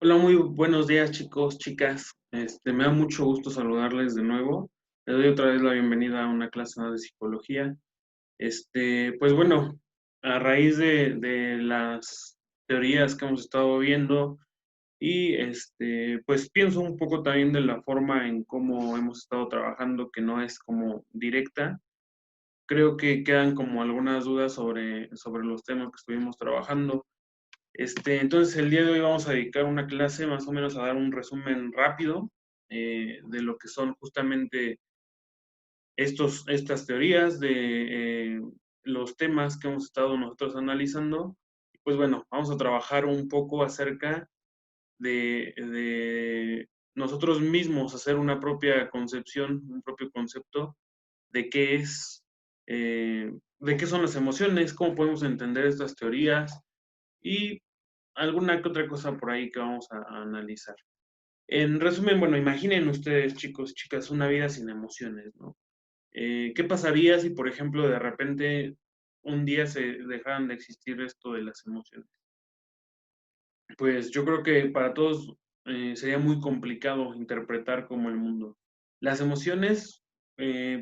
Hola, muy buenos días, chicos, chicas. Me da mucho gusto saludarles de nuevo. Les doy otra vez la bienvenida a una clase más de psicología. Pues bueno, a raíz de las teorías que hemos estado viendo y pues pienso un poco también de la forma en cómo hemos estado trabajando, que no es como directa. Creo que quedan como algunas dudas sobre los temas que estuvimos trabajando. Entonces, el día de hoy vamos a dedicar una clase más o menos a dar un resumen rápido de lo que son justamente estas teorías, de los temas que hemos estado nosotros analizando. Pues bueno, vamos a trabajar un poco acerca de nosotros mismos, hacer una propia concepción, un propio concepto de qué es, de qué son las emociones, cómo podemos entender estas teorías y alguna que otra cosa por ahí que vamos a analizar. En resumen, bueno, imaginen ustedes, chicos, chicas, una vida sin emociones, ¿no? ¿Qué pasaría si, por ejemplo, de repente un día se dejaran de existir esto de las emociones? Pues yo creo que para todos sería muy complicado interpretar como el mundo. Las emociones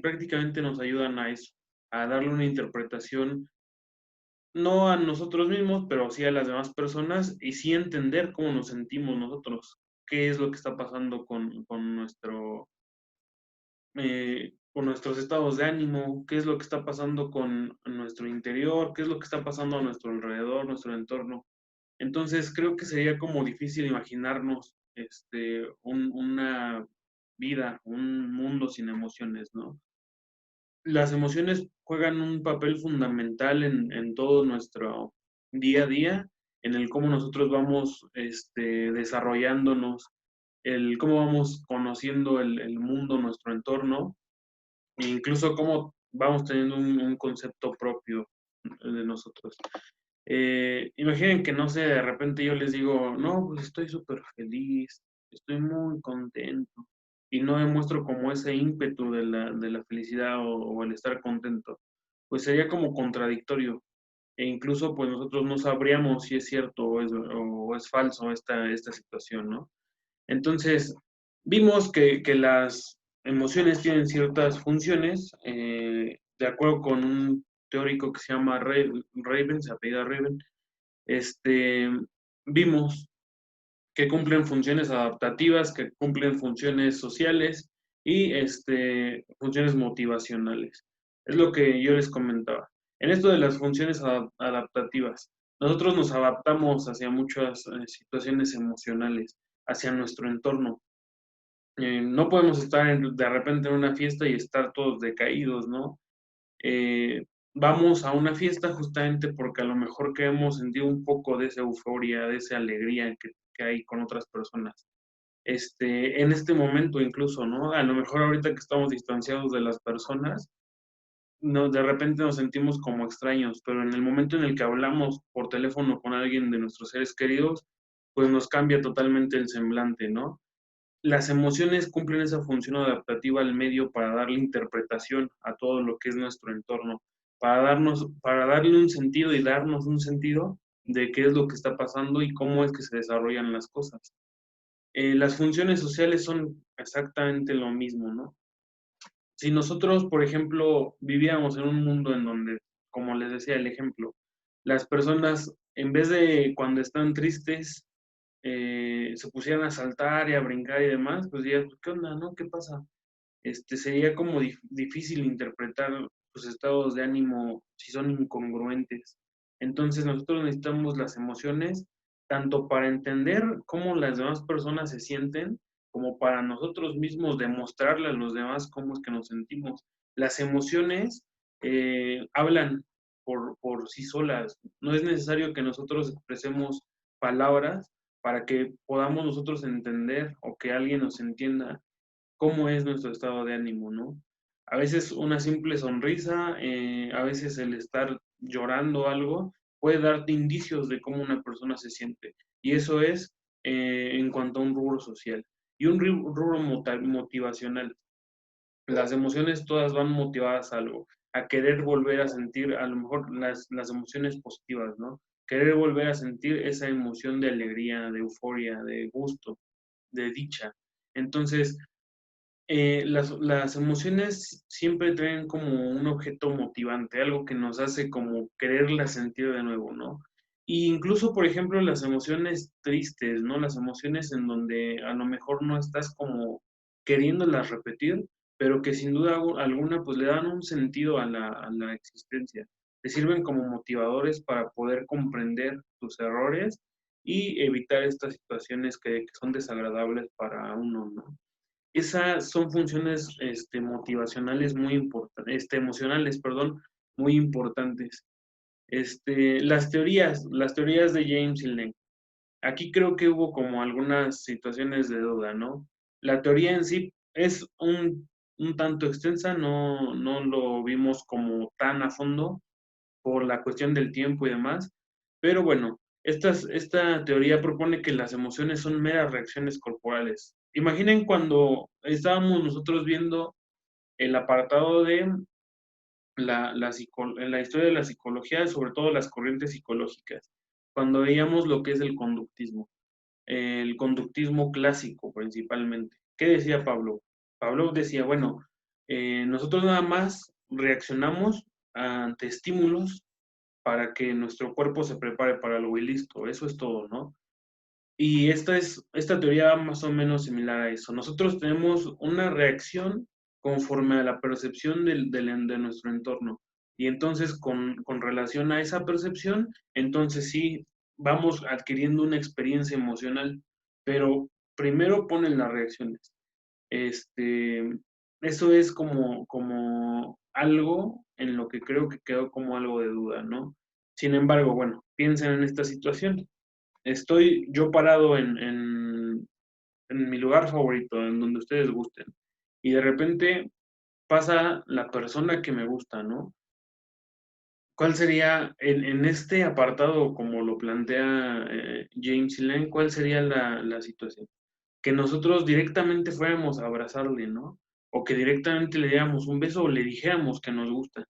prácticamente nos ayudan a eso, a darle una interpretación no a nosotros mismos, pero sí a las demás personas y sí entender cómo nos sentimos nosotros, qué es lo que está pasando con nuestros estados de ánimo, qué es lo que está pasando con nuestro interior, qué es lo que está pasando a nuestro alrededor, nuestro entorno. Entonces creo que sería como difícil imaginarnos una vida, un mundo sin emociones, ¿no? Las emociones juegan un papel fundamental en todo nuestro día a día, en el cómo nosotros vamos desarrollándonos, el cómo vamos conociendo el mundo, nuestro entorno, e incluso cómo vamos teniendo un concepto propio de nosotros. Imaginen que, no sé, de repente yo les digo, no, pues estoy súper feliz, estoy muy contento, y no demuestro como ese ímpetu de la felicidad o el estar contento, pues sería como contradictorio, e incluso pues nosotros no sabríamos si es cierto o es falso esta situación, ¿no? Entonces, vimos que las emociones tienen ciertas funciones, de acuerdo con un teórico que se llama Raven, se apellida Raven. este, Vimos que cumplen funciones adaptativas, que cumplen funciones sociales y funciones motivacionales. Es lo que yo les comentaba. En esto de las funciones adaptativas, nosotros nos adaptamos hacia muchas situaciones emocionales, hacia nuestro entorno. No podemos estar de repente en una fiesta y estar todos decaídos, ¿no? eh, Vamos a una fiesta justamente porque a lo mejor queremos sentir un poco de esa euforia, de esa alegría que hay con otras personas. En este momento incluso, ¿no? A lo mejor ahorita que estamos distanciados de las personas, no, de repente nos sentimos como extraños, pero en el momento en el que hablamos por teléfono con alguien de nuestros seres queridos, pues nos cambia totalmente el semblante, ¿no? Las emociones cumplen esa función adaptativa al medio para darle interpretación a todo lo que es nuestro entorno, para darle un sentido y darnos un sentido de qué es lo que está pasando y cómo es que se desarrollan las cosas. Las funciones sociales son exactamente lo mismo, ¿no? Si nosotros, por ejemplo, vivíamos en un mundo en donde, como les decía el ejemplo, las personas, en vez de cuando están tristes, se pusieran a saltar y a brincar y demás, pues dirías, pues, ¿qué onda, no? ¿Qué pasa? Sería como difícil interpretar sus estados de ánimo si son incongruentes. Entonces nosotros necesitamos las emociones tanto para entender cómo las demás personas se sienten, como para nosotros mismos demostrarle a los demás cómo es que nos sentimos. Las emociones hablan por sí solas. No es necesario que nosotros expresemos palabras para que podamos nosotros entender o que alguien nos entienda cómo es nuestro estado de ánimo, ¿no? A veces una simple sonrisa, a veces el estar llorando algo, puede darte indicios de cómo una persona se siente. Y eso es en cuanto a un rubro social. Y un rubro motivacional. Las emociones todas van motivadas a algo, a querer volver a sentir a lo mejor las emociones positivas, ¿no? querer volver a sentir esa emoción de alegría, de euforia, de gusto, de dicha. Entonces, las emociones siempre traen como un objeto motivante, algo que nos hace como quererlas sentir de nuevo, ¿no? Y incluso, por ejemplo, las emociones tristes, ¿no? Las emociones en donde a lo mejor no estás como queriéndolas repetir, pero que sin duda alguna pues le dan un sentido a la existencia. Te sirven como motivadores para poder comprender tus errores y evitar estas situaciones que son desagradables para uno, ¿no? Esas son funciones motivacionales muy importantes, emocionales, perdón, muy importantes. Las teorías de James Silent. Aquí creo que hubo como algunas situaciones de duda, ¿no? La teoría en sí es un tanto extensa, no lo vimos como tan a fondo por la cuestión del tiempo y demás, pero bueno, esta teoría propone que las emociones son meras reacciones corporales. Imaginen cuando estábamos nosotros viendo el apartado de en la historia de la psicología, sobre todo las corrientes psicológicas, cuando veíamos lo que es el conductismo clásico principalmente. ¿Qué decía Pablo? Pablo decía, bueno, nosotros nada más reaccionamos ante estímulos para que nuestro cuerpo se prepare para algo y listo, eso es todo, ¿no? Y esta teoría más o menos similar a eso. Nosotros tenemos una reacción conforme a la percepción de nuestro entorno. Y entonces, con relación a esa percepción, entonces sí, vamos adquiriendo una experiencia emocional, pero primero ponen las reacciones. Este, eso es como algo en lo que creo que quedó como algo de duda, ¿no? Sin embargo, bueno, piensen en esta situación. Estoy yo parado en mi lugar favorito, en donde ustedes gusten, y de repente pasa la persona que me gusta, ¿no? ¿Cuál sería, en este apartado, como lo plantea James Lane, cuál sería la situación? Que nosotros directamente fuéramos a abrazarle, ¿no? O que directamente le diéramos un beso o le dijéramos que nos gusta.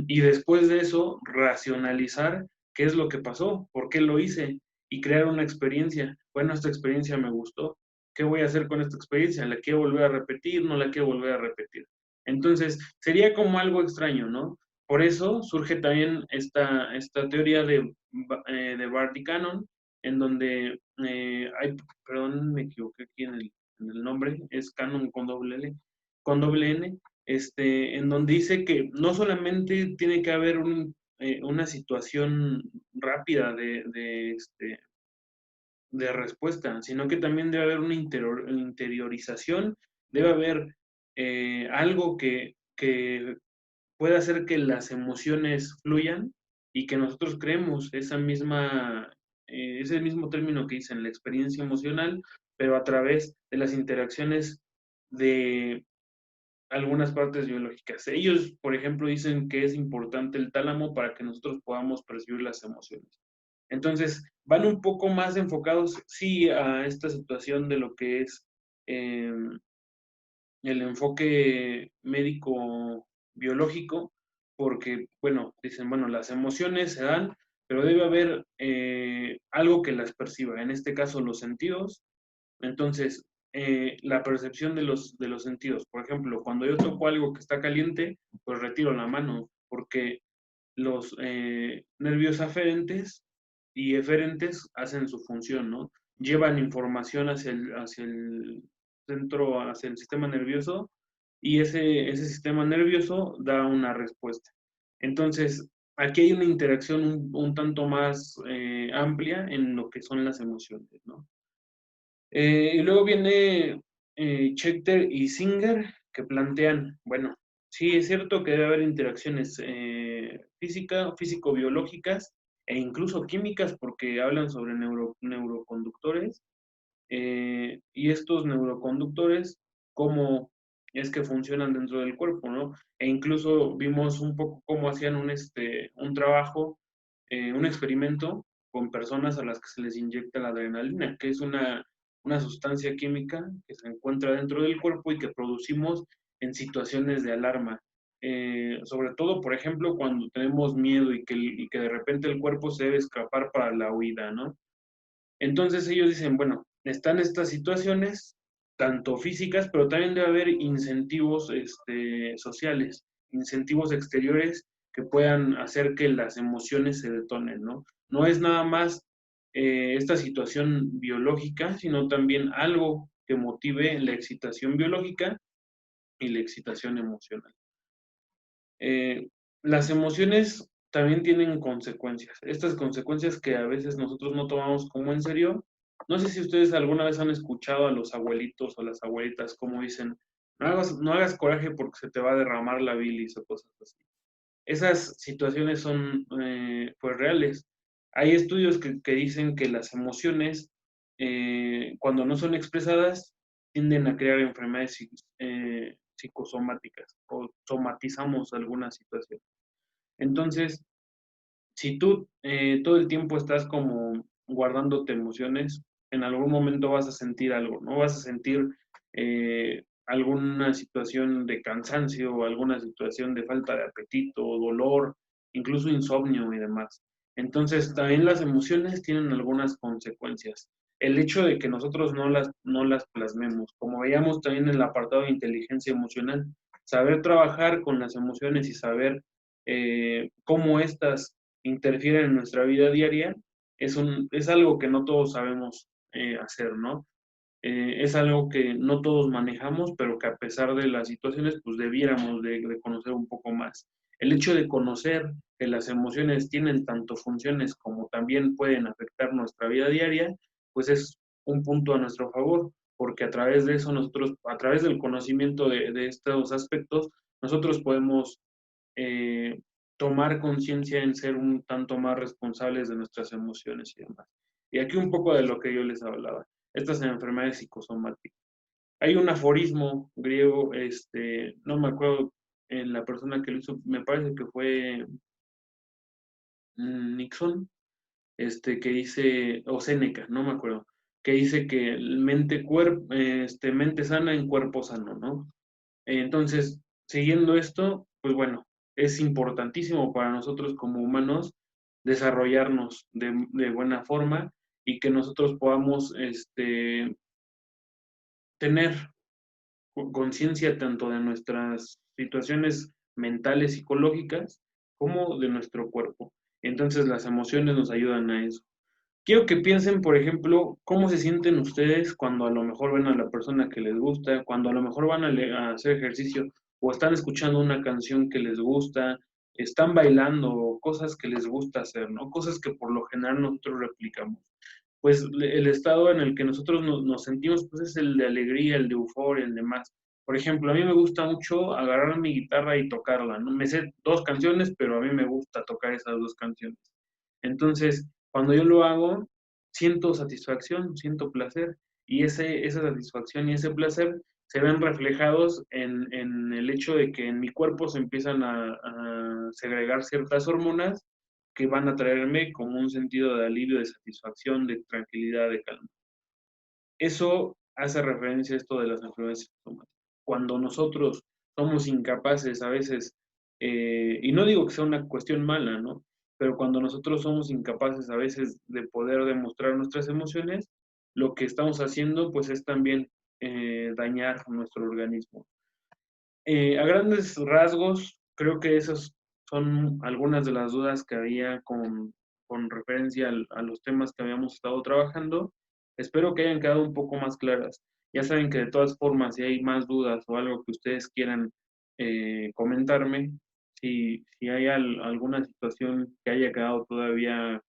Y después de eso, racionalizar qué es lo que pasó, por qué lo hice y crear una experiencia. Bueno, esta experiencia me gustó. ¿Qué voy a hacer con esta experiencia? ¿La quiero volver a repetir? ¿No la quiero volver a repetir? Entonces, sería como algo extraño, ¿no? Por eso surge también esta teoría de Barty Cannon, en donde perdón, me equivoqué aquí en el nombre, es Cannon con doble L, con doble N, en donde dice que no solamente tiene que haber una situación rápida de respuesta, sino que también debe haber una interiorización, debe haber algo que pueda hacer que las emociones fluyan y que nosotros creemos ese mismo término que dicen, la experiencia emocional, pero a través de las interacciones de algunas partes biológicas. Ellos, por ejemplo, dicen que es importante el tálamo para que nosotros podamos percibir las emociones. Entonces, van un poco más enfocados, sí, a esta situación de lo que es eh, el enfoque médico biológico, porque, bueno, dicen, bueno, las emociones se dan, pero debe haber algo que las perciba, en este caso los sentidos, entonces, la percepción de los sentidos. Por ejemplo, cuando yo toco algo que está caliente, pues retiro la mano, porque los nervios aferentes y eferentes hacen su función, ¿no? Llevan información hacia el centro, hacia el sistema nervioso, y ese sistema nervioso da una respuesta. Entonces, aquí hay una interacción un tanto más amplia en lo que son las emociones, ¿no? Y luego viene Schechter y Singer, que plantean, bueno, sí es cierto que debe haber interacciones físico-biológicas e incluso químicas, porque hablan sobre neuroconductores, y estos neuroconductores, cómo es que funcionan dentro del cuerpo, ¿no? E incluso vimos un poco cómo hacían un trabajo, un experimento con personas a las que se les inyecta la adrenalina, que es una sustancia química que se encuentra dentro del cuerpo y que producimos en situaciones de alarma. sobre todo, por ejemplo, cuando tenemos miedo y que de repente el cuerpo se debe escapar para la huida, ¿no? Entonces ellos dicen, bueno, están estas situaciones, tanto físicas, pero también debe haber incentivos sociales, incentivos exteriores que puedan hacer que las emociones se detonen, ¿no? No es nada más esta situación biológica, sino también algo que motive la excitación biológica y la excitación emocional. Eh, las emociones también tienen consecuencias. Estas consecuencias que a veces nosotros no tomamos como en serio. No sé si ustedes alguna vez han escuchado a los abuelitos o las abuelitas como dicen, no hagas coraje porque se te va a derramar la bilis o cosas así. Esas situaciones son pues reales. Hay estudios que dicen que las emociones, cuando no son expresadas, tienden a crear enfermedades psicosomáticas o somatizamos alguna situación. Entonces, si tú todo el tiempo estás como guardándote emociones, en algún momento vas a sentir algo, ¿no? Vas a sentir alguna situación de cansancio o alguna situación de falta de apetito, dolor, incluso insomnio y demás. Entonces, también las emociones tienen algunas consecuencias. El hecho de que nosotros no las plasmemos, como veíamos también en el apartado de inteligencia emocional, saber trabajar con las emociones y saber cómo estas interfieren en nuestra vida diaria, es algo que no todos sabemos hacer, ¿no? Es algo que no todos manejamos, pero que a pesar de las situaciones, pues debiéramos de conocer un poco más. El hecho de conocer que las emociones tienen tanto funciones como también pueden afectar nuestra vida diaria, pues es un punto a nuestro favor, porque a través de eso nosotros, a través del conocimiento de estos aspectos, nosotros podemos eh, tomar conciencia en ser un tanto más responsables de nuestras emociones y demás. Y aquí un poco de lo que yo les hablaba, estas enfermedades psicosomáticas. Hay un aforismo griego, no me acuerdo en la persona que lo hizo, me parece que fue Nixon, que dice, o Séneca, no me acuerdo, que dice que mente sana en cuerpo sano, ¿no? Entonces, siguiendo esto, pues bueno, es importantísimo para nosotros como humanos desarrollarnos de buena forma y que nosotros podamos tener conciencia tanto de nuestras situaciones mentales, psicológicas, como de nuestro cuerpo. Entonces, las emociones nos ayudan a eso. Quiero que piensen, por ejemplo, cómo se sienten ustedes cuando a lo mejor ven a la persona que les gusta, cuando a lo mejor van a hacer ejercicio o están escuchando una canción que les gusta, están bailando, cosas que les gusta hacer, ¿no? Cosas que por lo general nosotros replicamos. Pues el estado en el que nosotros nos sentimos, pues es el de alegría, el de euforia, el de más. Por ejemplo, a mí me gusta mucho agarrar mi guitarra y tocarla, ¿no? Me sé dos canciones, pero a mí me gusta tocar esas dos canciones. Entonces, cuando yo lo hago, siento satisfacción, siento placer, y esa satisfacción y ese placer se ven reflejados en el hecho de que en mi cuerpo se empiezan a segregar ciertas hormonas que van a traerme como un sentido de alivio, de satisfacción, de tranquilidad, de calma. Eso hace referencia a esto de las enfermedades psicosomáticas. Cuando nosotros somos incapaces a veces, y no digo que sea una cuestión mala, ¿no? Pero cuando nosotros somos incapaces a veces de poder demostrar nuestras emociones, lo que estamos haciendo pues es también dañar nuestro organismo. A grandes rasgos, creo que esas son algunas de las dudas que había con referencia a los temas que habíamos estado trabajando. Espero que hayan quedado un poco más claras. Ya saben que de todas formas, si hay más dudas o algo que ustedes quieran comentarme, si hay alguna situación que haya quedado todavía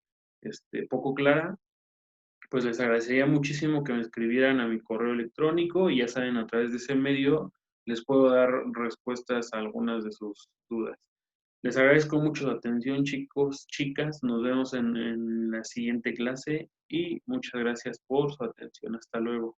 poco clara, pues les agradecería muchísimo que me escribieran a mi correo electrónico y ya saben, a través de ese medio les puedo dar respuestas a algunas de sus dudas. Les agradezco mucho su atención, chicos, chicas. Nos vemos en la siguiente clase y muchas gracias por su atención. Hasta luego.